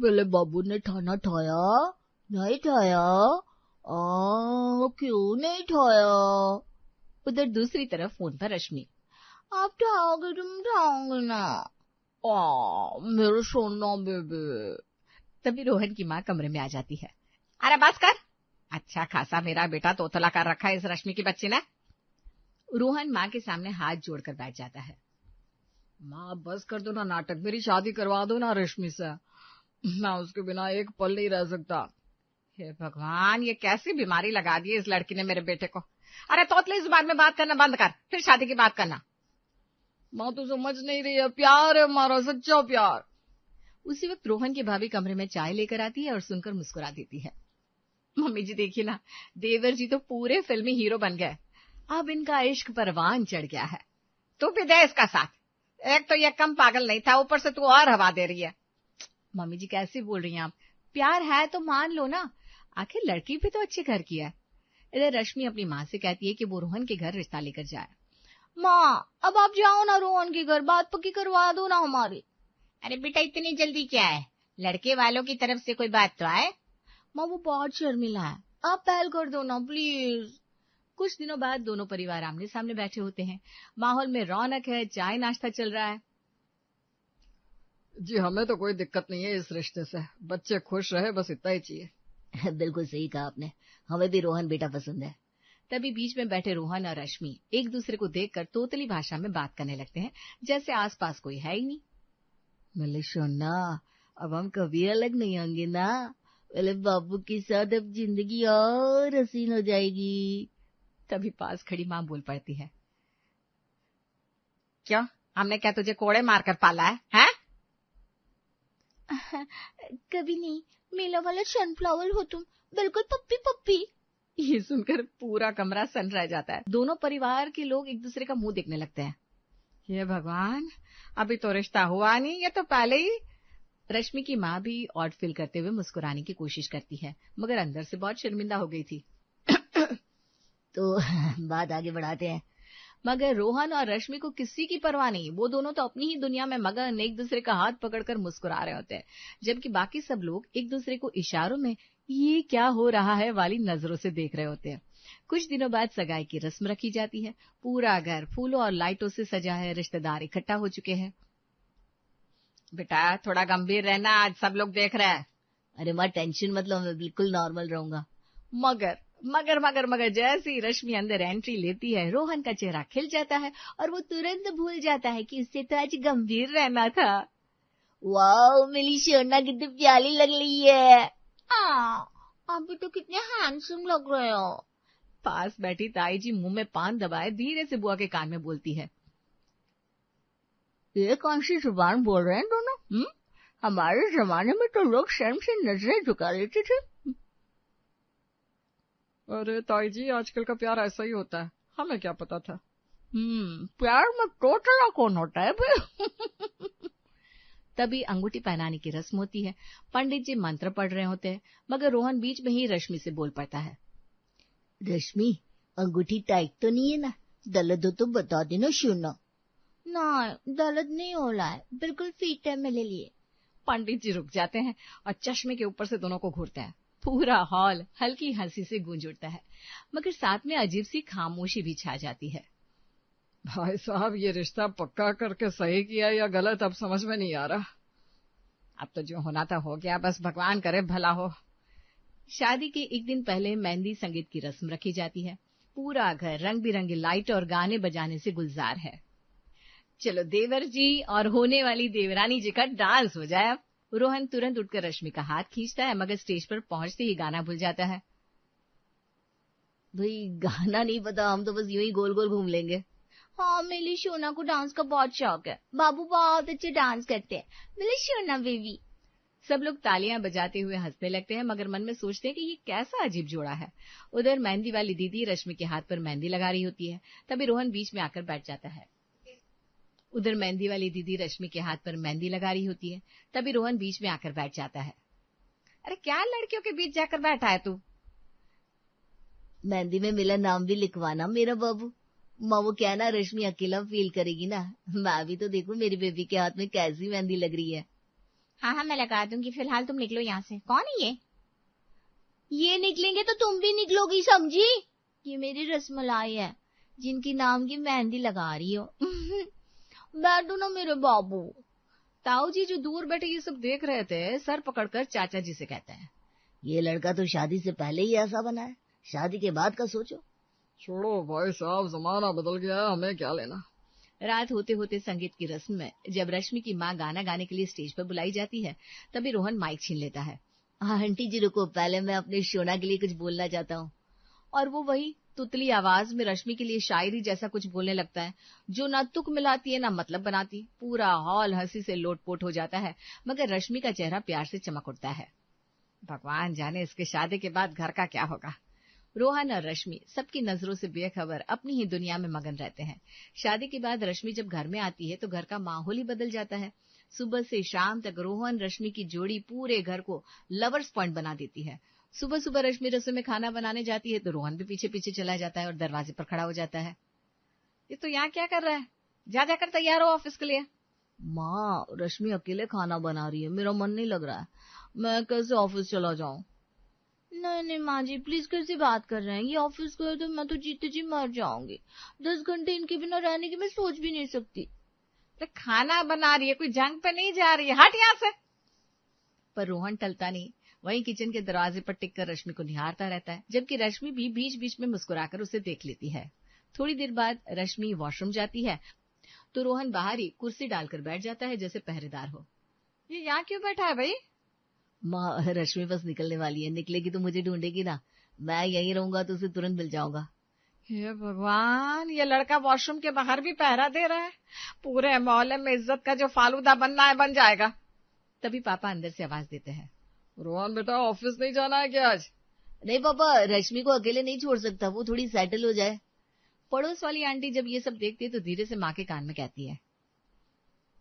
मेरे बाबू ने खाना खाया? नहीं खाया? क्यों नहीं खाया? उधर दूसरी तरफ फोन पर रश्मि। आप खाओगे, तुम खाओगे ना? मेरे सोना बेबे। तभी रोहन की माँ कमरे में आ जाती है। अरे बस कर, अच्छा खासा मेरा बेटा तोतला कर रखा है इस रश्मि की बच्ची ने। रोहन माँ के सामने हाथ जोड़कर बैठ जाता है। माँ बस कर दो ना नाटक, मेरी शादी करवा दो ना रश्मि से, मैं उसके बिना एक पल नहीं रह सकता। हे भगवान, ये कैसी बीमारी लगा दी है इस लड़की ने मेरे बेटे को। अरे तोतली जुबान में बात करना बंद कर, फिर शादी की बात करना। माँ तो समझ नहीं रही है, प्यार है हमारा, सच्चा प्यार। उसी वक्त रोहन की भाभी कमरे में चाय लेकर आती है और सुनकर मुस्कुरा देती है। मम्मी जी देखिए ना, देवर जी तो पूरे फिल्मी हीरो बन गए, अब इनका इश्क परवान चढ़ गया है। तू भी दे इसका साथ, एक तो ये कम पागल नहीं था, ऊपर से तू और हवा दे रही है। मम्मी जी कैसे बोल रही हैं आप, प्यार है तो मान लो ना, आखिर लड़की भी तो अच्छे घर की है। इधर रश्मि अपनी माँ से कहती है कि वो रोहन के घर रिश्ता लेकर जाए। माँ अब आप जाओ ना रोहन के घर, बात पक्की करवा दो ना हमारी। अरे बेटा इतनी जल्दी क्या है, लड़के वालों की तरफ से कोई बात तो आए। माँ वो बहुत शर्मिला है, आप पहल कर दो ना प्लीज। कुछ दिनों बाद दोनों परिवार आमने सामने बैठे होते हैं, माहौल में रौनक है, चाय नाश्ता चल रहा है। जी हमें तो कोई दिक्कत नहीं है इस रिश्ते से, बच्चे खुश रहे बस इतना ही चाहिए। बिल्कुल सही कहा आपने, हमें भी रोहन बेटा पसंद है। तभी बीच में बैठे रोहन और रश्मि एक दूसरे को देखकर तोतली भाषा में बात करने लगते हैं, जैसे आसपास कोई है ही नहीं। मेरे सोना, अब हम कभी अलग नहीं होंगे ना, मेरे बाबू के साथ अब जिंदगी और हसीन हो जाएगी। तभी पास खड़ी माँ बोल पड़ती है। क्यों, हमने क्या तुझे कोड़े मारकर पाला है? कभी नहीं, मेला वाला सनफ्लावर हो तुम, बिल्कुल पप्पी पप्पी। ये सुनकर पूरा कमरा सन रह जाता है, दोनों परिवार के लोग एक दूसरे का मुंह देखने लगते हैं। ये भगवान, अभी तो रिश्ता हुआ नहीं, ये तो पहले ही। रश्मि की माँ भी ऑड फील करते हुए मुस्कुराने की कोशिश करती है, मगर अंदर से बहुत शर्मिंदा हो गई थी। तो बात आगे बढ़ाते हैं। मगर रोहन और रश्मि को किसी की परवाह नहीं, वो दोनों तो अपनी ही दुनिया में मगन, एक दूसरे का हाथ पकड़कर मुस्कुरा रहे होते हैं, जबकि बाकी सब लोग एक दूसरे को इशारों में ये क्या हो रहा है वाली नजरों से देख रहे होते हैं। कुछ दिनों बाद सगाई की रस्म रखी जाती है, पूरा घर फूलों और लाइटों से सजा है, रिश्तेदार इकट्ठा हो चुके हैं। बेटा थोड़ा गंभीर रहना, आज सब लोग देख रहे हैं। अरे माँ टेंशन मतलब, मैं बिल्कुल नॉर्मल रहूंगा। मगर मगर मगर मगर जैसे ही रश्मि अंदर एंट्री लेती है, रोहन का चेहरा खिल जाता है और वो तुरंत भूल जाता है कि उससे तो आज गंभीर रहना था। वाओ, मेरी सोना कितनी प्यारी लग रही है। आप भी तो कितने हैंडसम लग रहे हो। पास बैठी ताई जी मुंह में पान दबाए धीरे से बुआ के कान में बोलती है। ये कौन सी जुबान बोल रहे हैं दोनों? हमारे जमाने में तो लोग शर्म से नजरें झुका लेते थे। अरे ताई जी, आजकल का प्यार ऐसा ही होता है, हमें क्या पता था। प्यार में तोतला कौन होता है भाई? तभी अंगूठी पहनाने की रस्म होती है, पंडित जी मंत्र पढ़ रहे होते हैं, मगर रोहन बीच में ही रश्मि से बोल पड़ता है। रश्मि, अंगूठी टाइट तो नहीं है ना? दर्द हो तो बता देना सोना। ना, दर्द नहीं हो रहा है, बिल्कुल फिट है मेरे लिए। पंडित जी रुक जाते हैं और चश्मे के ऊपर से दोनों को घूरते हैं। पूरा हॉल हल्की हंसी से गूंज उठता है, मगर साथ में अजीब सी खामोशी भी छा जाती है। भाई साहब, ये रिश्ता पक्का करके सही किया या गलत अब समझ में नहीं आ रहा। अब तो जो होना था हो गया, बस भगवान करे भला हो। शादी के एक दिन पहले मेहंदी संगीत की रस्म रखी जाती है, पूरा घर रंग बिरंगी लाइट और गाने बजाने से गुलजार है। चलो देवर जी और होने वाली देवरानी जी का डांस हो जाए। अब रोहन तुरंत उठकर रश्मि का हाथ खींचता है, मगर स्टेज पर पहुंचते ही गाना भूल जाता है। भाई गाना नहीं पता, हम तो बस यूं ही गोल गोल घूम लेंगे। हाँ, मेरी सोना को डांस का बहुत शौक है, बाबू बहुत अच्छे डांस करते हैं, मेरी सोना बेबी। सब लोग तालियां बजाते हुए हंसने लगते हैं, मगर मन में सोचते हैं कि ये कैसा अजीब जोड़ा है। उधर मेहंदी वाली दीदी रश्मि के हाथ पर मेहंदी लगा रही होती है, तभी रोहन बीच में आकर बैठ जाता है। उधर मेहंदी वाली दीदी रश्मि के हाथ पर मेहंदी लगा रही होती है, तभी रोहन बीच में आकर बैठ जाता है। अरे क्या लड़कियों के बीच जाकर बैठा है तू? मेहंदी में मेरा नाम भी लिखवाना मेरा बाबू। माँ वो क्या ना, रश्मि अकेला फील करेगी ना, मैं भी तो देखूं मेरी बेबी के हाथ में कैसी मेहंदी लग रही है। हाँ हाँ मैं लगा दूंगी, फिलहाल तुम निकलो यहाँ से। कौन है ये निकलेंगे तो तुम भी निकलोगी, समझी? ये मेरी रसमलाई है, जिनकी नाम की मेहंदी लगा रही हो। बैठो ना मेरे बाबू। ताऊ जी जो दूर बैठे ये सब देख रहे थे, सर पकड़कर चाचा जी से कहते हैं, ये लड़का तो शादी से पहले ही ऐसा बना है, शादी के बाद का सोचो। छोड़ो भाई साहब, जमाना बदल गया है, हमें क्या लेना। रात होते होते संगीत की रस्म में जब रश्मि की माँ गाना गाने के लिए स्टेज पर बुलाई जाती है, तभी रोहन माइक छीन लेता है। आंटी जी रुको, पहले मैं अपने शोना के लिए कुछ बोलना चाहता हूँ। और वो वही तुतली आवाज में रश्मि के लिए शायरी जैसा कुछ बोलने लगता है, जो ना तुक मिलाती है ना मतलब बनाती। पूरा हॉल हंसी से लोटपोट हो जाता है, मगर रश्मि का चेहरा प्यार से चमक उठता है। भगवान जाने इसके शादी के बाद घर का क्या होगा। रोहन और रश्मि सबकी नजरों से बेखबर अपनी ही दुनिया में मगन रहते हैं। शादी के बाद रश्मि जब घर में आती है तो घर का माहौल ही बदल जाता है। सुबह से शाम तक रोहन रश्मि की जोड़ी पूरे घर को लवर्स पॉइंट बना देती है। सुबह सुबह रश्मि रसोई में खाना बनाने जाती है तो रोहन भी पीछे पीछे चला जाता है और दरवाजे पर खड़ा हो जाता है। ये तो यहाँ क्या कर रहा है, जा जाकर तैयार हो ऑफिस के लिए। माँ, रश्मि अकेले खाना बना रही है, मेरा मन नहीं लग रहा है, मैं कैसे ऑफिस चला जाऊं? नहीं माँ जी प्लीज, कैसी बात कर रहे हैं, ये ऑफिस गए तो मैं तो जीते जी मर जाऊंगी। 10 घंटे इनके बिना रहने की मैं सोच भी नहीं सकती। तो खाना बना रही है, कोई जंग पे नहीं जा रही है, हट यहाँ से। पर रोहन टलता नहीं, वहीं किचन के दरवाजे पर टिककर रश्मि को निहारता रहता है, जबकि रश्मि भी बीच बीच में मुस्कुराकर उसे देख लेती है। थोड़ी देर बाद रश्मि वॉशरूम जाती है तो रोहन बाहर ही कुर्सी डालकर बैठ जाता है जैसे पहरेदार हो। ये यहाँ क्यों बैठा है भाई? माँ, रश्मि बस निकलने वाली है, निकलेगी तो मुझे ढूंढेगी ना, मैं यहीं रहूंगा तो उसे तुरंत मिल जाऊंगा। हे भगवान, ये लड़का वॉशरूम के बाहर भी पहरा दे रहा है। पूरे मोहल्ले में इज्जत का जो फालूदा बनना है बन जाएगा। तभी पापा अंदर से आवाज देते हैं, रोहन बेटा ऑफिस नहीं जाना है क्या आज? नहीं पापा, रश्मि को अकेले नहीं छोड़ सकता, वो थोड़ी सेटल हो जाए। पड़ोस वाली आंटी जब ये सब देखती है तो धीरे से माँ के कान में कहती है,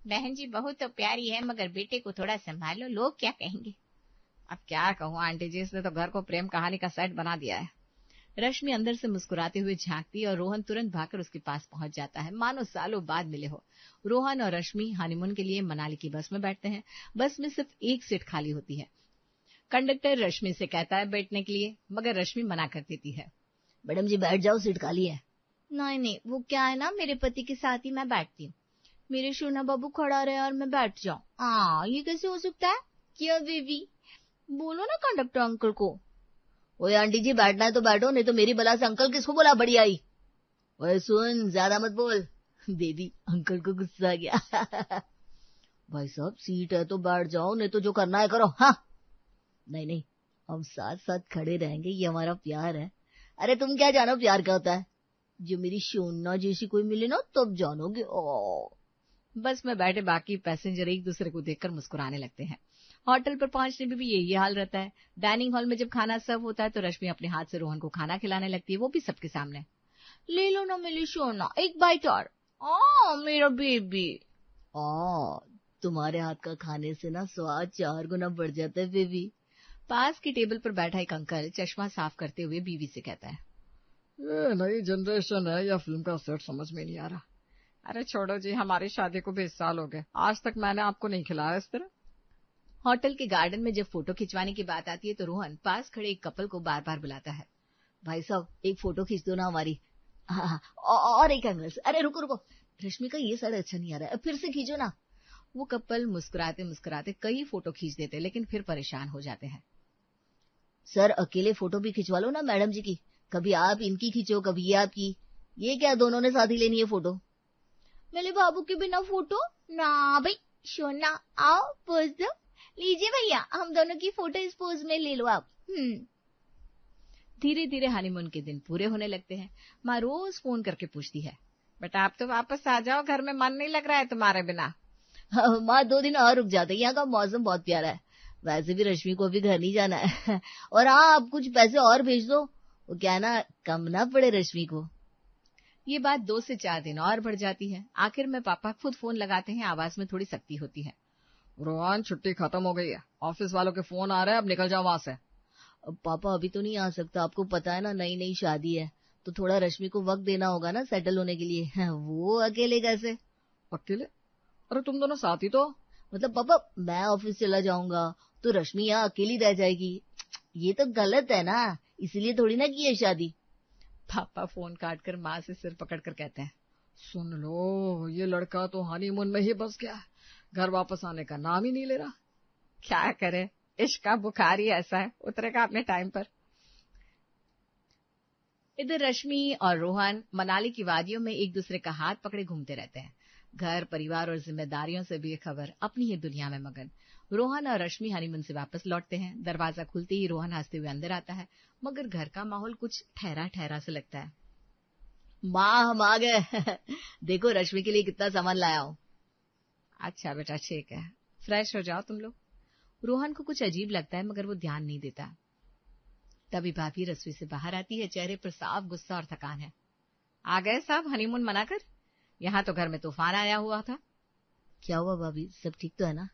बहन जी बहुत तो प्यारी है, मगर बेटे को थोड़ा संभालो, लोग क्या कहेंगे। अब क्या कहूँ आंटी जी, इसने तो घर को प्रेम कहानी का सेट बना दिया है। रश्मि अंदर से मुस्कुराते हुए झांकती और रोहन तुरंत भागकर उसके पास पहुंच जाता है, मानो सालों बाद मिले हो। रोहन और रश्मि हनीमून के लिए मनाली की बस में बैठते हैं। बस में सिर्फ एक सीट खाली होती है। कंडक्टर रश्मि से कहता है बैठने के लिए, मगर रश्मि मना कर देती है। मैडम जी बैठ जाओ, सीट खाली है। नहीं, वो क्या है ना, मेरे पति के साथ ही मैं बैठती हूँ, मेरे शोना बाबू खड़ा रहे और मैं बैठ जाऊं। ये कैसे हो सकता है? क्या बेबी, बोलो ना कंडक्टर अंकल को। ओए आंटी जी बैठना है तो बैठो, नहीं तो मेरी बला से अंकल किसको बोला बड़ी आई। ओए सुन, ज्यादा मत बोल। बेबी, अंकल को गुस्सा आ गया। भाई साहब सीट है तो बैठ जाओ, नहीं तो जो करना है करो। हाँ नहीं, हम साथ साथ खड़े रहेंगे, ये हमारा प्यार है। अरे तुम क्या जानो प्यार क्या होता है, जो मेरी शोना जैसी कोई मिले ना तब जानोगे। बस में बैठे बाकी पैसेंजर एक दूसरे को देखकर मुस्कुराने लगते हैं। होटल पर पहुंचने में भी यही हाल रहता है। डाइनिंग हॉल में जब खाना सर्व होता है तो रश्मि अपने हाथ से रोहन को खाना खिलाने लगती है, वो भी सबके सामने। ले लो ना मेरी सोना, एक बाइट और। मेरा बेबी। तुम्हारे हाथ का खाने से ना स्वाद 4 गुना बढ़ जाता है बेबी। पास की टेबल पर बैठा एक अंकल चश्मा साफ करते हुए बीवी से कहता है, ये नई जनरेशन है या फिल्म का सेट समझ में नहीं आ रहा। अरे छोड़ो जी, हमारी शादी को 20 साल हो गए, आज तक मैंने आपको नहीं खिलाया इस तरह। होटल के गार्डन में जब फोटो खिंचवाने की बात आती है तो रोहन पास खड़े एक कपल को बार बार बुलाता है। भाई साहब एक फोटो खींच दो ना हमारी। हाँ, और एक एंगल से। अरे रुको, रश्मि का ये साइड अच्छा नहीं आ रहा है, फिर से खींचो ना। वो कपल मुस्कुराते मुस्कुराते कई फोटो खींच देते, लेकिन फिर परेशान हो जाते हैं। सर अकेले फोटो भी खिंचवा लो ना मैडम जी की, कभी आप इनकी खींचो कभी ये आपकी, ये क्या दोनों ने साथ ही लेनी है फोटो। मेरे बाबू के बिना फोटो ना भाई। सोना आओ पोज दो, लीजिए भैया हम दोनों की फोटो इस पोज में ले लो आप। धीरे धीरे हनीमून के दिन पूरे होने लगते हैं। माँ रोज फोन करके पूछती है, बेटा आप तो वापस आ जाओ, घर में मन नहीं लग रहा है तुम्हारे बिना। माँ 2 दिन और रुक जाते, यहाँ का मौसम बहुत प्यारा है, वैसे भी रश्मि को अभी घर नहीं जाना है। और हाँ आप कुछ पैसे और भेज दो, वो क्या ना कम ना पड़े रश्मि को। ये बात 2 से 4 दिन और बढ़ जाती है। आखिर में पापा खुद फोन लगाते हैं, आवाज में थोड़ी सख्ती होती है। रोहन छुट्टी खत्म हो गई है, ऑफिस वालों के फोन आ रहे हैं, अब निकल जाओ वहां से। पापा अभी तो नहीं आ सकता, आपको पता है ना नई शादी है, तो थोड़ा रश्मि को वक्त देना होगा ना सेटल होने के लिए। वो अकेले कैसे? अकेले? अरे तुम दोनों साथ ही तो। मतलब पापा मैं ऑफिस चला जाऊंगा तो रश्मि यहाँ अकेली रह जाएगी, ये तो गलत है ना, इसलिए थोड़ी ना की है शादी। पापा फोन काट कर माँ से सिर पकड़कर कहते हैं, सुन लो, ये लड़का तो हनीमून में ही बस गया, घर वापस आने का नाम ही नहीं ले रहा। क्या करे, इश्क का बुखार ही ऐसा है, उतरेगा अपने टाइम पर। इधर रश्मि और रोहन मनाली की वादियों में एक दूसरे का हाथ पकड़े घूमते रहते हैं। घर परिवार और जिम्मेदारियों से बेखबर अपनी ही दुनिया में मगन रोहन और रश्मि हनीमून से वापस लौटते हैं। दरवाजा खुलते ही रोहन हंसते हुए अंदर आता है, मगर घर का माहौल कुछ ठहरा ठहरा से लगता है। माँ हम आ गए देखो रश्मि के लिए कितना सामान लाया हूँ। अच्छा बेटा ठीक है, फ्रेश हो जाओ तुम लोग। रोहन को कुछ अजीब लगता है मगर वो ध्यान नहीं देता। तभी भाभी रसोई से बाहर आती है, चेहरे पर साफ गुस्सा और थकान है। आ गए साहब हनीमून मनाकर? यहाँ तो घर में तूफान आया हुआ था। क्या हुआ भाभी, सब ठीक तो है ना?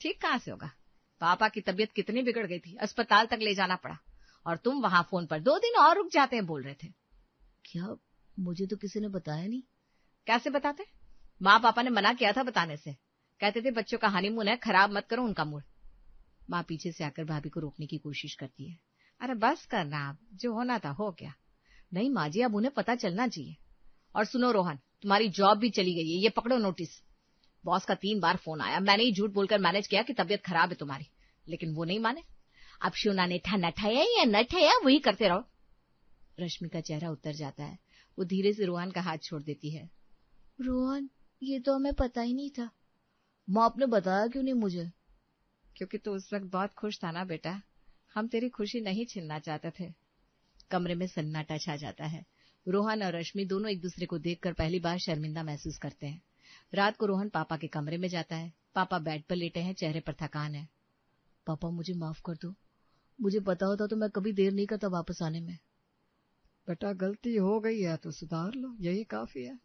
ठीक कहाँ से होगा, पापा की तबीयत कितनी बिगड़ गई थी, अस्पताल तक ले जाना पड़ा, और तुम वहां फोन पर 2 दिन और रुक जाते हैं बोल रहे थे। क्या, मुझे तो किसी ने बताया नहीं। कैसे बताते, माँ पापा ने मना किया था बताने से, कहते थे बच्चों का हनीमून है, खराब मत करो उनका मूड। माँ पीछे से आकर भाभी को रोकने की कोशिश करती है। अरे बस करना, आप जो होना था हो गया। नहीं माँ जी, अब उन्हें पता चलना चाहिए। और सुनो रोहन, तुम्हारी जॉब भी चली गई है, ये पकड़ो नोटिस। बॉस का 3 बार फोन आया, मैंने ही झूठ बोलकर मैनेज किया कि तबीयत खराब है तुम्हारी, लेकिन वो नहीं माने। अब शोना ने नठाया या न ठया वही करते रहो। रश्मि का चेहरा उतर जाता है, वो धीरे से रोहन का हाथ छोड़ देती है। रोहन, ये तो हमें पता ही नहीं था, माँ आपने बताया क्यों नहीं मुझे? क्योंकि तू उस वक्त बहुत खुश था ना बेटा, हम तेरी खुशी नहीं छीनना चाहते थे। कमरे में सन्नाटा छा जाता है। रोहन और रश्मि दोनों एक दूसरे को देखकर पहली बार शर्मिंदा महसूस करते हैं। रात को रोहन पापा के कमरे में जाता है। पापा बेड पर लेटे हैं, चेहरे पर थकान है। पापा मुझे माफ कर दो, मुझे पता होता तो मैं कभी देर नहीं करता वापस आने में। बेटा गलती हो गई है तो सुधार लो, यही काफी है।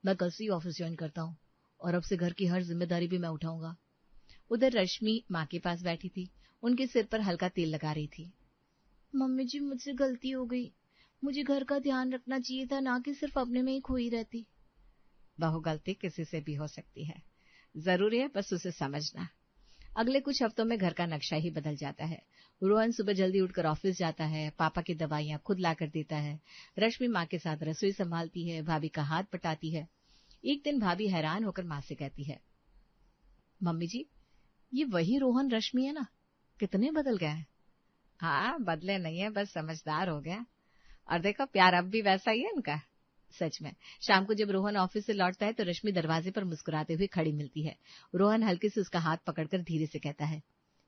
मैं कल से ही ऑफिस ज्वाइन करता हूँ और अब से घर की हर जिम्मेदारी भी मैं उठाऊंगा। उधर रश्मि माँ के पास बैठी थी, उनके सिर पर हल्का तेल लगा रही थी। मम्मी जी मुझसे गलती हो गई, मुझे घर का ध्यान रखना चाहिए था, ना कि सिर्फ अपने में ही खोई रहती। बहु गलती किसी से भी हो सकती है, जरूरी है बस उसे समझना। अगले कुछ हफ्तों में घर का नक्शा ही बदल जाता है। रोहन सुबह जल्दी उठकर ऑफिस जाता है, पापा की दवाइयां खुद लाकर देता है। रश्मि माँ के साथ रसोई संभालती है, भाभी का हाथ पटाती है। एक दिन भाभी हैरान होकर माँ से कहती है, मम्मी जी ये वही रोहन रश्मि है ना, कितने बदल गए हैं। हाँ बदले नहीं है, बस समझदार हो गया, और देखो प्यार अब भी वैसा ही है उनका। सच में शाम को जब रोहन ऑफिस से लौटता है तो रश्मि दरवाजे पर मुस्कुराते हुए खड़ी मिलती है। रोहन हल्के से उसका हाथ पकड़कर धीरे से कहता है,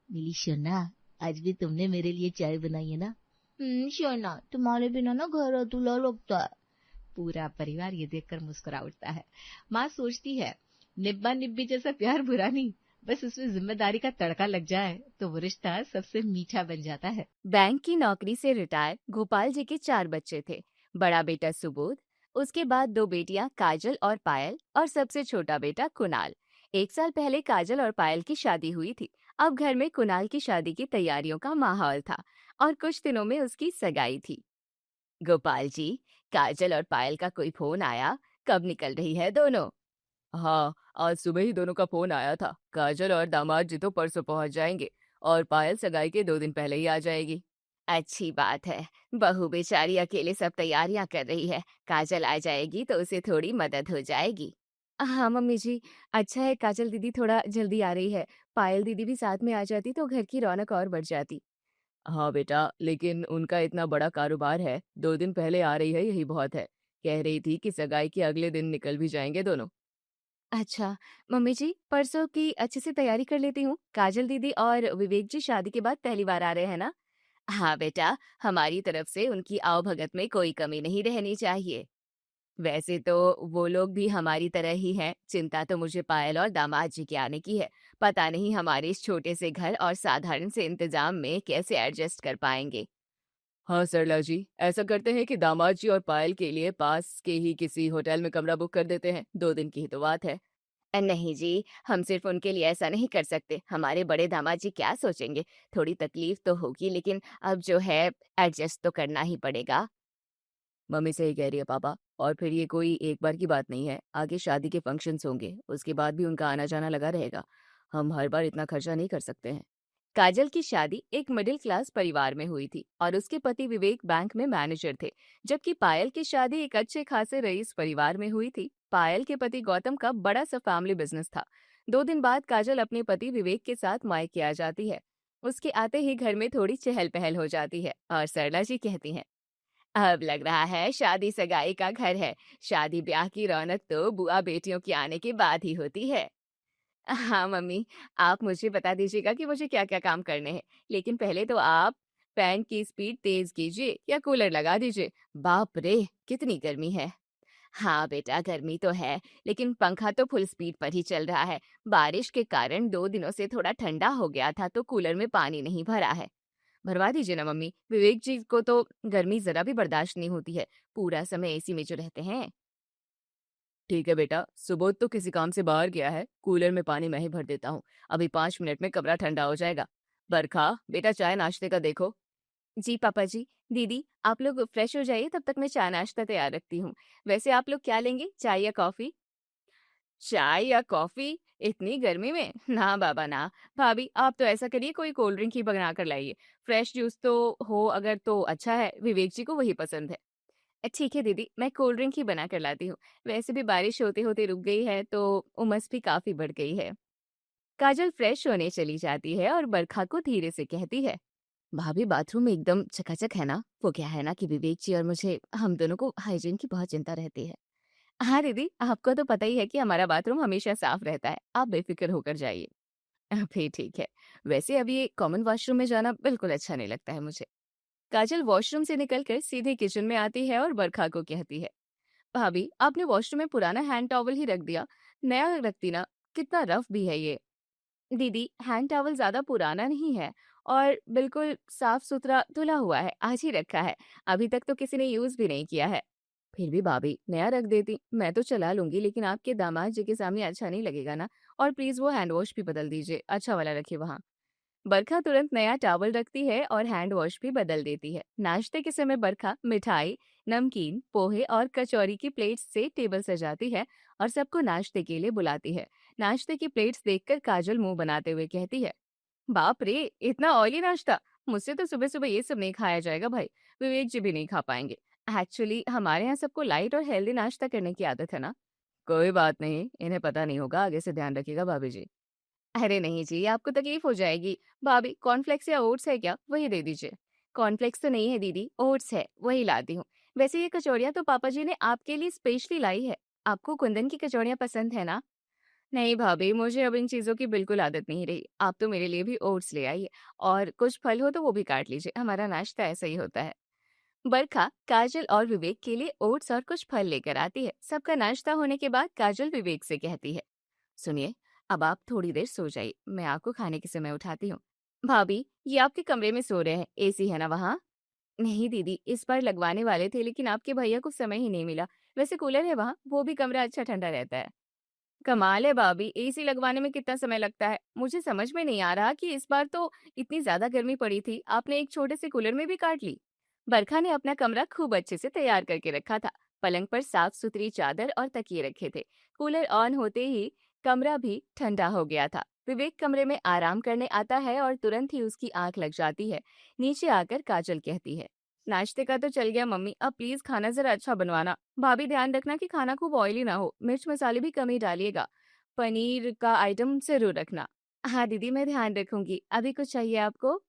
मिली शोना, आज भी तुमने मेरे लिए चाय बनाई है ना? शोना, तुम्हारे बिना ना घर अधूरा लगता है। पूरा परिवार ये देखकर मुस्कुरा उठता है। माँ सोचती है, निब्बा निब्बी जैसा प्यार बुरा नहीं, बस उसमें जिम्मेदारी का तड़का लग जाए तो वो रिश्ता सबसे मीठा बन जाता है। बैंक की नौकरी से रिटायर गोपाल जी के 4 बच्चे थे। बड़ा बेटा सुबोध, उसके बाद 2 बेटियां काजल और पायल, और सबसे छोटा बेटा कुणाल। 1 साल पहले काजल और पायल की शादी हुई थी। अब घर में कुणाल की शादी की तैयारियों का माहौल था और कुछ दिनों में उसकी सगाई थी। गोपाल जी, काजल और पायल का कोई फोन आया? कब निकल रही है दोनों? हाँ, आज सुबह ही दोनों का फोन आया था। काजल और दामाद जी तो परसों पहुंच जाएंगे और पायल सगाई के 2 दिन पहले ही आ जाएगी। अच्छी बात है, बहू बेचारी अकेले सब तैयारियां कर रही है। काजल आ जाएगी तो उसे थोड़ी मदद हो जाएगी। हाँ मम्मी जी, अच्छा है काजल दीदी थोड़ा जल्दी आ रही है। पायल दीदी भी साथ में आ जाती तो घर की रौनक और बढ़ जाती। हाँ बेटा, लेकिन उनका इतना बड़ा कारोबार है, 2 दिन पहले आ रही है यही बहुत है। कह रही थी कि सगाई के अगले दिन निकल भी जाएंगे दोनों। अच्छा, मम्मी जी परसों की अच्छे से तैयारी कर लेती हूँ। काजल दीदी और विवेक जी शादी के बाद पहली बार आ रहे हैं ना? हाँ बेटा, हमारी तरफ से उनकी आवभगत में कोई कमी नहीं रहनी चाहिए। वैसे तो वो लोग भी हमारी तरह ही हैं। चिंता तो मुझे पायल और दामाद जी के आने की है। पता नहीं हमारे इस छोटे से घर और साधारण से इंतजाम में कैसे एडजस्ट कर पाएंगे। हाँ सरला जी, ऐसा करते हैं कि दामाद जी और पायल के लिए पास के ही किसी होटल में कमरा बुक कर देते हैं। 2 दिन की ही तो बात है। नहीं जी, हम सिर्फ उनके लिए ऐसा नहीं कर सकते। हमारे बड़े दामाद जी क्या सोचेंगे? थोड़ी तकलीफ तो होगी, लेकिन अब जो है एडजस्ट तो करना ही पड़ेगा। मम्मी सही कह रही है पापा, और फिर ये कोई एक बार की बात नहीं है। आगे शादी के फंक्शंस होंगे, उसके बाद भी उनका आना जाना लगा रहेगा। हम हर बार इतना खर्चा नहीं कर सकते हैं। काजल की शादी एक मिडिल क्लास परिवार में हुई थी और उसके पति विवेक बैंक में मैनेजर थे, जबकि पायल की शादी एक अच्छे खासे रईस परिवार में हुई थी। पायल के पति गौतम का बड़ा सा फैमिली बिजनेस था। 2 दिन बाद काजल अपने पति विवेक के साथ मायके आ जाती है। उसके आते ही घर में थोड़ी चहल पहल हो जाती है और सरला जी कहती हैं, अब लग रहा है शादी सगाई का घर है। शादी ब्याह की रौनक तो बुआ बेटियों के आने के बाद ही होती है। हाँ मम्मी, आप मुझे बता दीजिएगा कि मुझे क्या क्या काम करने हैं, लेकिन पहले तो आप फैन की स्पीड तेज कीजिए या कूलर लगा दीजिए। बाप रे, कितनी गर्मी है। हाँ बेटा, गर्मी तो है, लेकिन पंखा तो फुल स्पीड पर ही चल रहा है। बारिश के कारण 2 दिनों से थोड़ा ठंडा हो गया था तो कूलर में पानी नहीं भरा है। भरवा दीजिए ना मम्मी, विवेक जी को तो गर्मी जरा भी बर्दाश्त नहीं होती है, पूरा समय एसी में जो रहते हैं। ठीक है बेटा, सुबोध तो किसी काम से बाहर गया है, कूलर में पानी मैं ही भर देता हूँ। अभी 5 मिनट में कमरा ठंडा हो जाएगा। बरखा, बेटा चाय नाश्ते का देखो। जी पापा जी। दीदी, आप लोग फ्रेश हो जाइए, तब तक मैं चाय नाश्ता तैयार रखती हूँ। वैसे आप लोग क्या लेंगे, चाय या कॉफी? चाय या कॉफी इतनी गर्मी में? ना बाबा ना। भाभी, आप तो ऐसा करिए, कोई कोल्ड ड्रिंक ही बना कर लाइए। फ्रेश जूस तो हो अगर तो अच्छा है, विवेक जी को वही पसंद है। ठीक है दीदी, मैं कोल्ड ड्रिंक ही बना कर लाती हूँ। वैसे भी बारिश होते होते रुक गई है तो उमस भी काफी बढ़ गई है। काजल फ्रेश होने चली जाती है और बरखा को धीरे से कहती है, भाभी बाथरूम में एकदम चकाचक है ना? वो क्या है ना कि विवेक जी और मुझे, हम दोनों को हाइजीन की बहुत चिंता रहती है। हाँ दीदी, आपको तो पता ही है कि हमारा बाथरूम हमेशा साफ रहता है, आप बेफिक्र होकर जाइए। फिर ठीक है। वैसे अब ये कॉमन वॉशरूम में जाना बिल्कुल अच्छा नहीं लगता है मुझे। काजल वॉशरूम से निकलकर सीधे किचन में आती है और बरखा को कहती है, भाभी आपने वॉशरूम में पुराना हैंड टॉवल ही रख दिया, नया रखती ना। कितना रफ भी है ये। दीदी, हैंड टॉवल ज्यादा पुराना नहीं है और बिल्कुल साफ सुथरा धुला हुआ है, आज ही रखा है। अभी तक तो किसी ने यूज भी नहीं किया है। फिर भी भाभी, नया रख देती, मैं तो चला लूंगी, लेकिन आपके दामाद जी के सामने अच्छा नहीं लगेगा ना। और प्लीज वो हैंड वॉश भी बदल दीजिए, अच्छा वाला रखिए वहाँ। बरखा तुरंत नया टॉवल रखती है और हैंड वॉश भी बदल देती है। नाश्ते के समय बरखा मिठाई, नमकीन, पोहे और कचौरी की प्लेट्स से टेबल सजाती है और सबको नाश्ते के लिए बुलाती है। नाश्ते की प्लेट्स देखकर काजल मुंह बनाते हुए कहती है, बाप रे, इतना ऑयली नाश्ता! मुझसे तो सुबह सुबह ये सब नहीं खाया जाएगा भाई। विवेक जी भी नहीं खा पाएंगे। एक्चुअली हमारे यहाँ सबको लाइट और हेल्दी नाश्ता करने की आदत है ना। कोई बात नहीं, इन्हें पता नहीं होगा, आगे से ध्यान रखिएगा भाभी जी। अरे नहीं जी, आपको तकलीफ हो जाएगी। भाभी, कॉर्नफ्लेक्स या ओट्स है क्या, वही दे दीजिए। कॉर्नफ्लेक्स तो नहीं है दीदी, ओट्स है, वही लाती हूँ। वैसे ये कचौड़ियाँ तो पापा जी ने आपके लिए स्पेशली लाई है। आपको कुंदन की कचौड़ियाँ पसंद है ना? नहीं भाभी, मुझे अब इन चीजों की बिल्कुल आदत नहीं रही। आप तो मेरे लिए भी ओट्स ले आइए और कुछ फल हो तो वो भी काट लीजिए, हमारा नाश्ता ऐसा ही होता है। बरखा काजल और विवेक के लिए ओट्स और कुछ फल लेकर आती है। सबका नाश्ता होने के बाद काजल विवेक से कहती है, सुनिए, अब आप थोड़ी देर सो जाइए, मैं आपको खाने के समय उठाती हूँ। भाभी, ये आपके कमरे में सो रहे हैं, एसी है ना वहाँ? नहीं दीदी, इस बार लगवाने वाले थे लेकिन आपके भैया को समय ही नहीं मिला। वैसे कूलर है वहाँ, वो भी कमरा अच्छा ठंडा रहता है। कमाल है भाभी, एसी लगवाने में कितना समय लगता है? मुझे समझ में नहीं आ रहा कि इस बार तो इतनी ज्यादा गर्मी पड़ी थी, आपने एक छोटे से कूलर में भी काट ली। बरखा ने अपना कमरा खूब अच्छे से तैयार करके रखा था। पलंग पर साफ सुथरी चादर और तकिए रखे थे। कूलर ऑन होते ही कमरा भी ठंडा हो गया था। विवेक कमरे में आराम करने आता है और तुरंत ही उसकी आंख लग जाती है। नीचे आकर काजल कहती है, नाश्ते का तो चल गया मम्मी, अब प्लीज खाना जरा अच्छा बनवाना। भाभी, ध्यान रखना कि खाना खूब ऑयली ना हो, मिर्च मसाले भी कम ही डालिएगा। पनीर का आइटम जरूर रखना। हाँ दीदी, मैं ध्यान रखूंगी। अभी कुछ चाहिए आपको?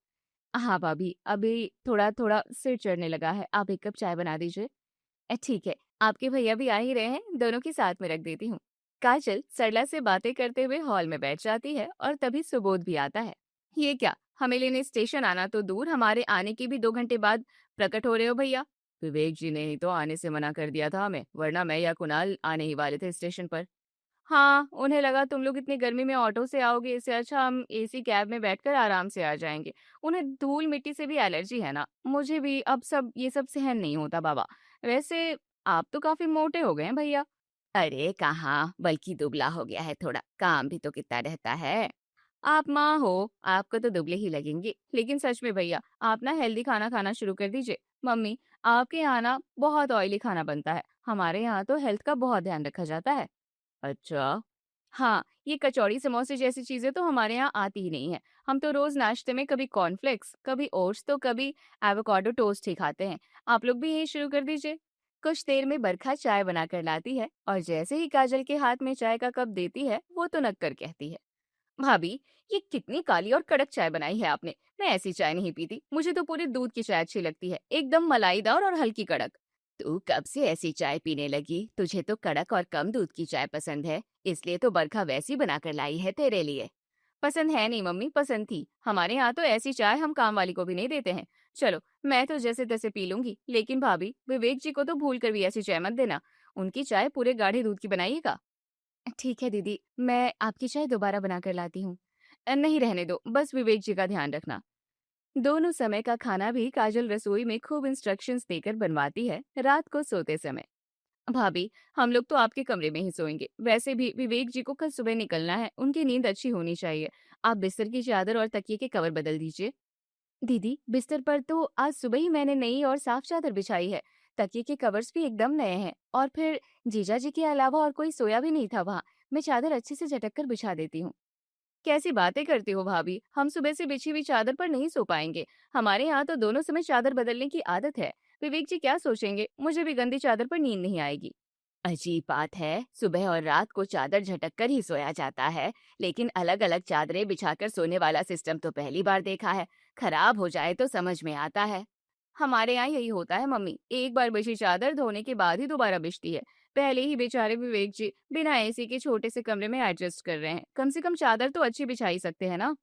हाँ भाभी, अभी थोड़ा थोड़ा सिर चढ़ने लगा है, आप एक कप चाय बना दीजिए। ठीक है, आपके भैया भी आ ही रहे हैं, दोनों की साथ में रख देती हूँ। काजल सरला से बातें करते हुए हॉल में बैठ जाती है और तभी सुबोध भी आता है। ये क्या, हमें लेने स्टेशन आना तो दूर, हमारे आने के भी 2 घंटे बाद प्रकट हो रहे हो भैया? विवेक जी ने ही तो आने से मना कर दिया था हमें, वरना मैं या कुणाल आने ही वाले थे स्टेशन पर। हाँ, उन्हें लगा तुम लोग इतनी गर्मी में ऑटो से आओगे, इससे अच्छा हम एसी कैब में बैठकर आराम से आ जाएंगे। उन्हें धूल मिट्टी से भी एलर्जी है ना, मुझे भी अब सब ये सब सहन नहीं होता बाबा। वैसे आप तो काफी मोटे हो गए हैं भैया। अरे कहाँ, बल्कि दुबला हो गया है थोड़ा, काम भी तो कितना रहता है। आप माँ हो, आपको तो दुबले ही लगेंगे, लेकिन सच में भैया, आप ना हेल्दी खाना खाना शुरू कर दीजिए। मम्मी, आपके यहाँ ना बहुत ऑयली खाना बनता है, हमारे यहाँ तो हेल्थ का बहुत ध्यान रखा जाता है। अच्छा, हाँ, ये कचौड़ी समोसे जैसी चीजें तो हमारे यहाँ आती ही नहीं है। हम तो रोज नाश्ते में कभी कॉर्नफ्लेक्स, कभी ओट्स तो कभी एवोकाडो टोस्ट ही खाते हैं। आप लोग भी यही शुरू कर दीजिए। कुछ देर में बरखा चाय बनाकर लाती है और जैसे ही काजल के हाथ में चाय का कप देती है, वो तो नक कर कहती है, भाभी, ये कितनी काली और कड़क चाय बनाई है आपने। मैं ऐसी चाय नहीं पीती, मुझे तो पूरी दूध की चाय अच्छी लगती है, एकदम मलाईदार और हल्की कड़क। तू कब से ऐसी चाय पीने लगी? तुझे तो कड़क और कम दूध की चाय पसंद है, इसलिए तो बरखा वैसी बनाकर लाई है तेरे लिए। पसंद है नहीं मम्मी, पसंद थी। हमारे यहाँ तो ऐसी चाय हम काम वाली को भी नहीं देते हैं। चलो, मैं तो जैसे तैसे पी लूंगी, लेकिन भाभी विवेक जी को तो भूल कर भी ऐसी चाय मत देना। उनकी चाय पूरे गाढ़े दूध की बनाइएगा। ठीक है दीदी, मैं आपकी चाय दोबारा बनाकर लाती हूँ। नहीं, रहने दो, बस विवेक जी का ध्यान रखना। दोनों समय का खाना भी काजल रसोई में खूब इंस्ट्रक्शंस देकर बनवाती है रात को सोते समय। भाभी, हम लोग तो आपके कमरे में ही सोएंगे। वैसे भी विवेक जी को कल सुबह निकलना है, उनकी नींद अच्छी होनी चाहिए। आप बिस्तर की चादर और तकिए के कवर बदल दीजिए। दीदी, बिस्तर पर तो आज सुबह ही मैंने नई और साफ चादर बिछाई है। तकिए के कवर्स भी एकदम नए हैं और फिर जीजा जी के अलावा और कोई सोया भी नहीं था वहाँ। मैं चादर अच्छे से झटक कर बिछा देती हूँ। कैसी बातें करती हो भाभी, हम सुबह से बिछी हुई चादर पर नहीं सो पाएंगे। हमारे यहाँ तो दोनों समय चादर बदलने की आदत है। विवेक जी क्या सोचेंगे, मुझे भी गंदी चादर पर नींद नहीं आएगी। अजीब बात है, सुबह और रात को चादर झटक कर ही सोया जाता है, लेकिन अलग अलग चादरें बिछाकर सोने वाला सिस्टम तो पहली बार देखा है। खराब हो जाए तो समझ में आता है। हमारे यहाँ यही होता है मम्मी, एक बार बिछी चादर धोने के बाद ही दोबारा बिछती है। पहले ही बेचारे विवेक जी बिना एसी के छोटे से कमरे में एडजस्ट कर रहे हैं, कम से कम चादर तो अच्छी बिछा ही सकते हैं ना।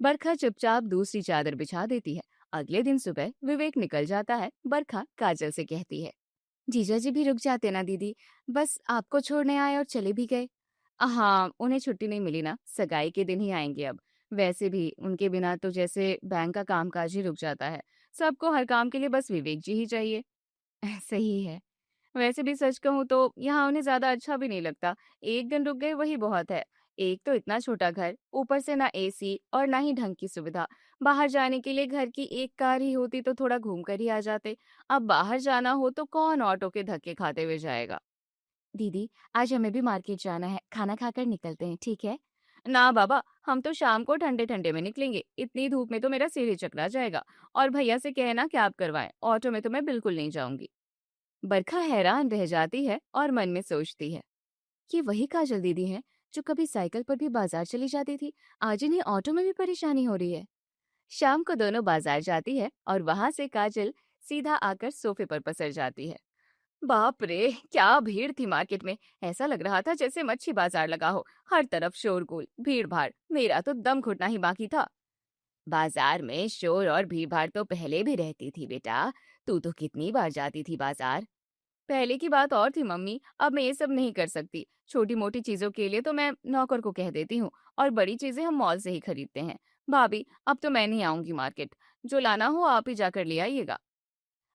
बरखा चुपचाप दूसरी चादर बिछा देती है। अगले दिन सुबह विवेक निकल जाता है। बरखा काजल से कहती है, जीजा जी भी रुक जाते ना दीदी, बस आपको छोड़ने आए और चले भी गए। हाँ, उन्हें छुट्टी नहीं मिली ना, सगाई के दिन ही आएंगे अब। वैसे भी उनके बिना तो जैसे बैंक का कामकाज ही रुक जाता है। सबको हर काम के लिए बस विवेक जी ही चाहिए। सही है। वैसे भी सच कहूँ तो यहाँ उन्हें ज्यादा अच्छा भी नहीं लगता। एक दिन रुक गए वही बहुत है। एक तो इतना छोटा घर, ऊपर से ना एसी और ना ही ढंग की सुविधा। बाहर जाने के लिए घर की एक कार ही होती तो थोड़ा घूम कर ही आ जाते। अब बाहर जाना हो तो कौन ऑटो के धक्के खाते हुए जाएगा। दीदी, आज हमें भी मार्केट जाना है, खाना खाकर निकलते हैं, ठीक है? ना बाबा, हम तो शाम को ठंडे ठंडे में निकलेंगे। इतनी धूप में तो मेरा सिर ही चकरा जाएगा। और भैया से कहना कैब करवाएं, ऑटो में तो मैं बिल्कुल नहीं जाऊंगी। बरखा हैरान रह जाती है और मन में सोचती है, ये वही काजल दीदी हैं जो कभी साइकिल पर भी बाजार चली जाती थी, आज इन्हें ऑटो में भी परेशानी हो रही है। शाम को दोनों बाजार जाती है और वहां से काजल सीधा आकर सोफे पर पसर जाती है। बाप रे, क्या भीड़ थी मार्केट में। ऐसा लग रहा था जैसे मच्छी बाजार लगा हो। हर तरफ शोरगुल, भीड़ भाड़, मेरा तो दम घुटना ही बाकी था। बाजार में शोर और भीड़ भाड़ तो पहले भी रहती थी बेटा, तू तो कितनी बार जाती थी बाजार। पहले की बात और थी मम्मी, अब मैं ये सब नहीं कर सकती। छोटी मोटी चीजों के लिए तो मैं नौकर को कह देती हूँ और बड़ी चीजें हम मॉल से ही खरीदते हैं। भाभी, अब तो मैं नहीं आऊंगी मार्केट, जो लाना हो आप ही जाकर ले आइएगा।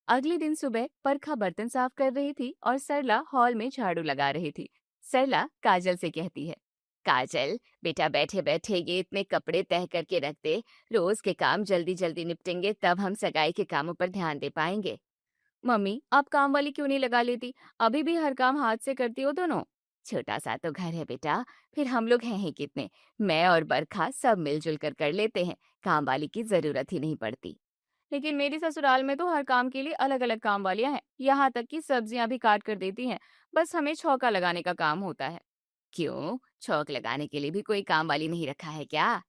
अगले दिन सुबह परखा बर्तन साफ कर रही थी और सरला हॉल में झाड़ू लगा रही थी। सरला काजल से कहती है, काजल बेटा, बैठे बैठे ये इतने कपड़े तह करके रख दे। रोज के काम जल्दी जल्दी निपटेंगे तब हम सगाई के कामों पर ध्यान दे पाएंगे। मम्मी, आप काम वाली क्यों नहीं लगा लेती? अभी भी हर काम हाथ से करती हो दोनों। छोटा सा तो घर है बेटा, फिर हम लोग हैं ही कितने। मैं और बरखा सब मिलजुल कर लेते हैं, काम वाली की जरूरत ही नहीं पड़ती। लेकिन मेरी ससुराल में तो हर काम के लिए अलग अलग काम वालियां हैं, यहाँ तक कि सब्जियां भी काट कर देती हैं। बस हमें छौंका लगाने का काम होता है। क्यों, छौंक लगाने के लिए भी कोई काम वाली नहीं रखा है क्या?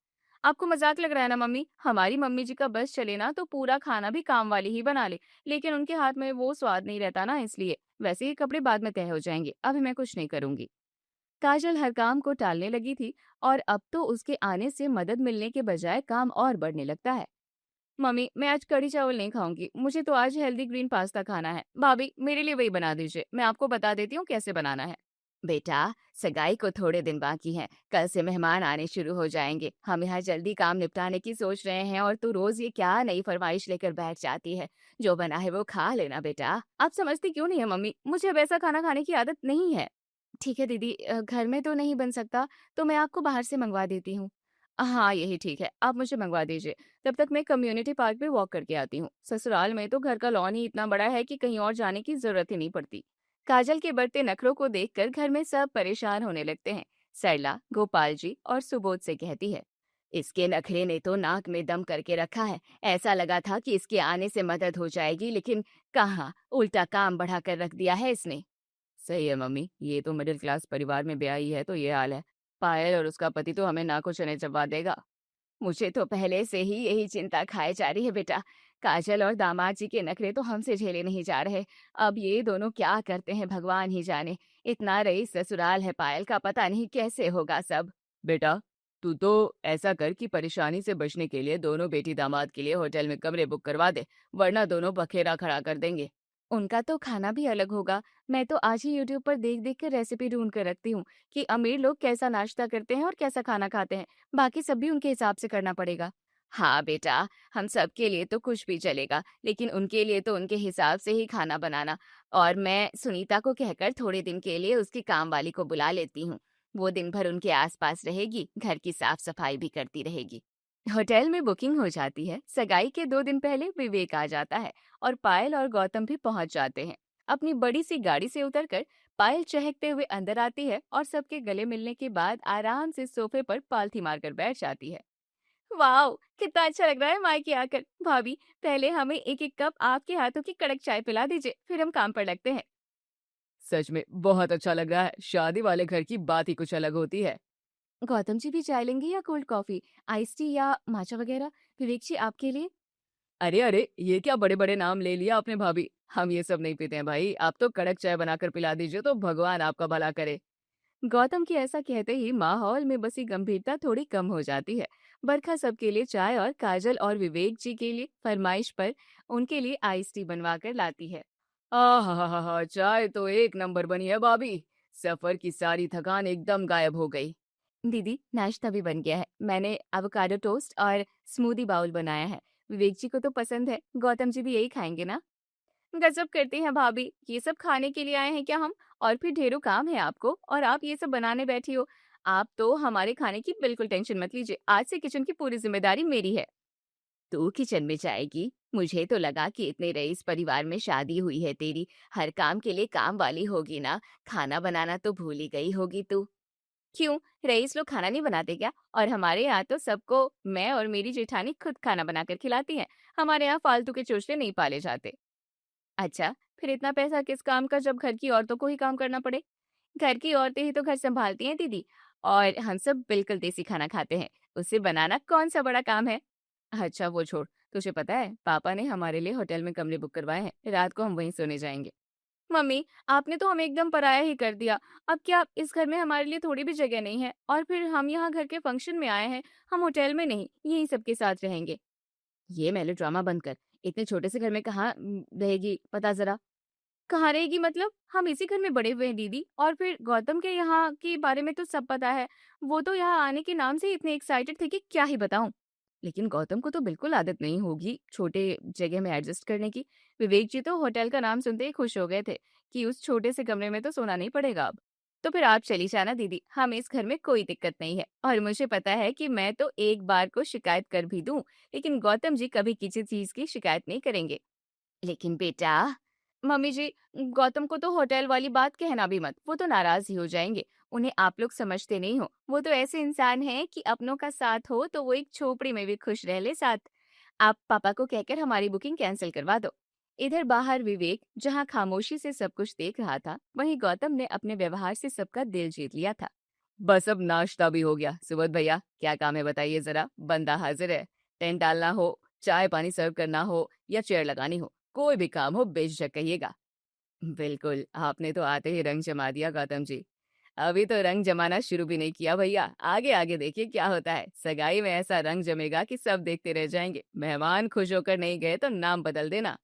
आपको मजाक लग रहा है ना मम्मी? हमारी मम्मी जी का बस चले ना तो पूरा खाना भी काम वाली ही बना ले, लेकिन उनके हाथ में वो स्वाद नहीं रहता ना, इसलिए। वैसे ही कपड़े बाद में तय हो जाएंगे, अभी मैं कुछ नहीं करूंगी। काजल हर काम को टालने लगी थी और अब तो उसके आने से मदद मिलने के बजाय काम और बढ़ने लगता है। मम्मी, मैं आज कढ़ी चावल नहीं खाऊंगी, मुझे तो आज हेल्दी ग्रीन पास्ता खाना है। भाभी, मेरे लिए वही बना दीजिए, मैं आपको बता देती हूँ कैसे बनाना है। बेटा, सगाई को थोड़े दिन बाकी हैं, कल से मेहमान आने शुरू हो जाएंगे। हम यहाँ जल्दी काम निपटाने की सोच रहे हैं और तू रोज ये क्या नई फरमाइश लेकर बैठ जाती है। जो बना है वो खा लेना बेटा। आप समझती क्यों नहीं है मम्मी, मुझे अब ऐसा खाना खाने की आदत नहीं है। ठीक है दीदी, घर में तो नहीं बन सकता तो मैं आपको बाहर से मंगवा देती हूँ। हाँ, यही ठीक है, आप मुझे मंगवा दीजिए। तब तक मैं कम्युनिटी पार्क में वॉक करके आती हूँ। ससुराल में तो घर का लॉन ही इतना बड़ा है कि कहीं और जाने की जरूरत ही नहीं पड़ती। काजल के बढ़ते नखरों को देखकर घर में सब परेशान होने लगते हैं। सरला गोपाल जी और सुबोध से कहती है, इसके नखरे ने तो नाक में दम करके रखा है। ऐसा लगा था कि इसके आने से मदद हो जाएगी, लेकिन कहाँ, उल्टा काम बढ़ा कर रख दिया है इसने। सही है मम्मी, ये तो मिडिल क्लास परिवार में ब्याही है तो ये हाल है। पायल और उसका पति तो हमें नाकों चने चबा देगा। मुझे तो पहले से ही यही चिंता खाए जा रही है बेटा। काजल और दामाद जी के नखरे तो हमसे झेले नहीं जा रहे। अब ये दोनों क्या करते हैं भगवान ही जाने। इतना रईस ससुराल है पायल का, पता नहीं कैसे होगा सब। बेटा, तू तो ऐसा कर कि परेशानी से बचने के लिए दोनों बेटी दामाद के लिए होटल में कमरे बुक करवा दे, वरना दोनों बखेरा खड़ा कर देंगे। उनका तो खाना भी अलग होगा। मैं तो आज ही यूट्यूब पर देख देख कर रेसिपी ढूंढ कर रखती हूँ कि अमीर लोग कैसा नाश्ता करते हैं और कैसा खाना खाते हैं। बाकी सब भी उनके हिसाब से करना पड़ेगा। हाँ बेटा, हम सबके लिए तो कुछ भी चलेगा, लेकिन उनके लिए तो उनके हिसाब से ही खाना बनाना। और मैं सुनीता को कहकर थोड़े दिन के लिए उसकी काम वाली को बुला लेती हूँ। वो दिन भर उनके आसपास रहेगी, घर की साफ सफाई भी करती रहेगी। होटल में बुकिंग हो जाती है। सगाई के 2 दिन पहले विवेक आ जाता है और पायल और गौतम भी पहुंच जाते हैं। अपनी बड़ी सी गाड़ी से उतरकर पायल चहकते हुए अंदर आती है और सबके गले मिलने के बाद आराम से सोफे पर पालथी मारकर बैठ जाती है। वाह, कितना अच्छा लग रहा है मायके आकर। भाभी, पहले हमें एक एक कप आपके हाथों की कड़क चाय पिला दीजिए, फिर हम काम पर लगते हैं। सच में बहुत अच्छा लग रहा है। शादी वाले घर की बात ही कुछ अलग होती है। गौतम जी भी चाय लेंगे या कोल्ड कॉफी, आइस टी या माचा वगैरह? विवेक जी आपके लिए? अरे अरे, ये क्या बड़े बड़े नाम ले लिया आपने भाभी। हम ये सब नहीं पीते हैं भाई, आप तो कड़क चाय बनाकर पिला दीजिए तो भगवान आपका भला करे। गौतम के ऐसा कहते ही माहौल में बसी गंभीरता थोड़ी कम हो जाती है। बरखा सबके लिए चाय और काजल और विवेक जी के लिए फरमाइश पर उनके लिए आइस टी बनवा कर लाती है। आहा, चाय तो एक नंबर बनी है भाभी। सफर की सारी थकान एकदम गायब हो गई। दीदी, नाश्ता भी बन गया है। मैंने एवोकाडो टोस्ट और स्मूदी बाउल बनाया है। विवेक जी को तो पसंद है। गौतम जी भी यही खाएंगे ना? गजब करती हैं भाभी, ये सब खाने के लिए आए हैं क्या हम? और फिर ढेरों काम है आपको और आप ये सब बनाने बैठी हो। आप तो हमारे खाने की बिल्कुल टेंशन मत लीजिए। आज से किचन की पूरी जिम्मेदारी मेरी है। तू किचन में जाएगी? मुझे तो लगा कि इतने रईस परिवार में शादी हुई है तेरी, हर काम के लिए काम वाली होगी ना। खाना बनाना तो भूल ही गई होगी तू। क्यों, रईस लोग खाना नहीं बनाते क्या? और हमारे यहाँ तो सबको मैं और मेरी जेठानी खुद खाना बनाकर खिलाती हैं। हमारे यहाँ फालतू के चोचले नहीं पाले जाते। अच्छा, फिर इतना पैसा किस काम का जब घर की औरतों को ही काम करना पड़े? घर की औरतें ही तो घर संभालती हैं दीदी। और हम सब बिल्कुल देसी खाना खाते हैं। उसे बनाना कौन सा बड़ा काम है? अच्छा वो छोड़, तुझे पता है पापा ने हमारे लिए होटल में कमरे बुक करवाए हैं। रात को हम वहीं सोने जाएंगे। मम्मी, आपने तो हमें एकदम पराया ही कर दिया। अब क्या इस घर में हमारे लिए थोड़ी भी जगह नहीं है? और फिर हम यहाँ घर के फंक्शन में आए हैं, हम होटल में नहीं, यहीं सबके साथ रहेंगे। ये मेलोड्रामा बंद कर। इतने छोटे से घर में कहाँ रहेगी, पता जरा। कहाँ रहेगी मतलब? हम इसी घर में बड़े हुए हैं दीदी। और फिर गौतम के यहाँ के बारे में तो सब पता है। वो तो यहाँ आने के नाम से ही इतने एक्साइटेड थे कि क्या ही बताऊं। लेकिन गौतम को तो बिल्कुल आदत नहीं होगी छोटे जगह में एडजस्ट करने की। विवेक जी तो होटल का नाम सुनते ही खुश हो गए थे कि उस छोटे से कमरे में तो सोना नहीं पड़ेगा अब। तो फिर आप चली जाना दीदी, हमें इस घर में कोई दिक्कत नहीं है। और मुझे पता है कि मैं तो एक बार को शिकायत कर भी दूं, लेकिन गौतम जी कभी किसी चीज की शिकायत नहीं करेंगे। लेकिन बेटा, मम्मी जी, गौतम को तो होटल वाली बात कहना भी मत, वो तो नाराज ही हो जाएंगे। उन्हें आप लोग समझते नहीं हो। वो तो ऐसे इंसान हैं कि अपनों का साथ हो तो वो एक झोपड़ी में भी खुश रह ले साथ। आप पापा को कहकर हमारी बुकिंग कैंसिल करवा दो। इधर बाहर विवेक जहाँ खामोशी से सब कुछ देख रहा था, वहीं गौतम ने अपने व्यवहार से सबका दिल जीत लिया था। बस अब नाश्ता भी हो गया। सुबोध भैया, क्या काम है बताइए जरा। बंदा हाजिर है। टेंट डालना हो, चाय पानी सर्व करना हो या चेयर लगानी हो, कोई भी काम हो बेझिझक कहिएगा। बिल्कुल, आपने तो आते ही रंग जमा दिया गौतम जी। अभी तो रंग जमाना शुरू भी नहीं किया भैया, आगे आगे देखिए क्या होता है। सगाई में ऐसा रंग जमेगा कि सब देखते रह जाएंगे। मेहमान खुश होकर नहीं गए तो नाम बदल देना।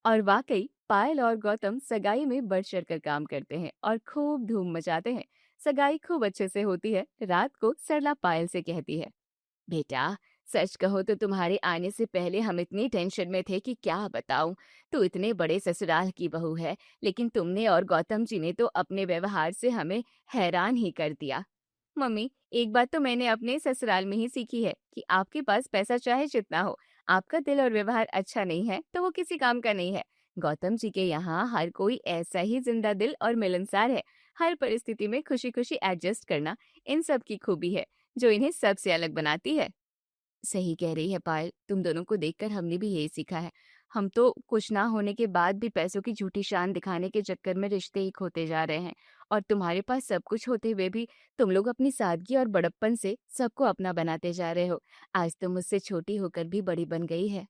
और वाकई पायल और गौतम सगाई में बढ़ चढ़ कर काम करते हैं और खूब धूम मचाते हैं। सगाई खूब अच्छे से होती है। रात को सरला पायल से कहती है, बेटा, सच कहो तो तुम्हारे आने से पहले हम इतनी टेंशन में थे कि क्या बताऊं। तू इतने बड़े ससुराल की बहू है, लेकिन तुमने और गौतम जी ने तो अपने व्यवहार से हमें हैरान ही कर दिया। मम्मी, एक बात तो मैंने अपने ससुराल में ही सीखी है कि आपके पास पैसा चाहे जितना हो, आपका दिल और व्यवहार अच्छा नहीं है तो वो किसी काम का नहीं है। गौतम जी के यहाँ हर कोई ऐसा ही जिंदा दिल और मिलनसार है। हर परिस्थिति में खुशी खुशी एडजस्ट करना इन सब की खूबी है जो इन्हें सबसे अलग बनाती है। सही कह रही है पायल, तुम दोनों को देखकर हमने भी यही सीखा है। हम तो कुछ ना होने के बाद भी पैसों की झूठी शान दिखाने के चक्कर में रिश्ते ही खोते जा रहे हैं, और तुम्हारे पास सब कुछ होते हुए भी तुम लोग अपनी सादगी और बड़प्पन से सबको अपना बनाते जा रहे हो। आज तुम मुझसे छोटी होकर भी बड़ी बन गई है।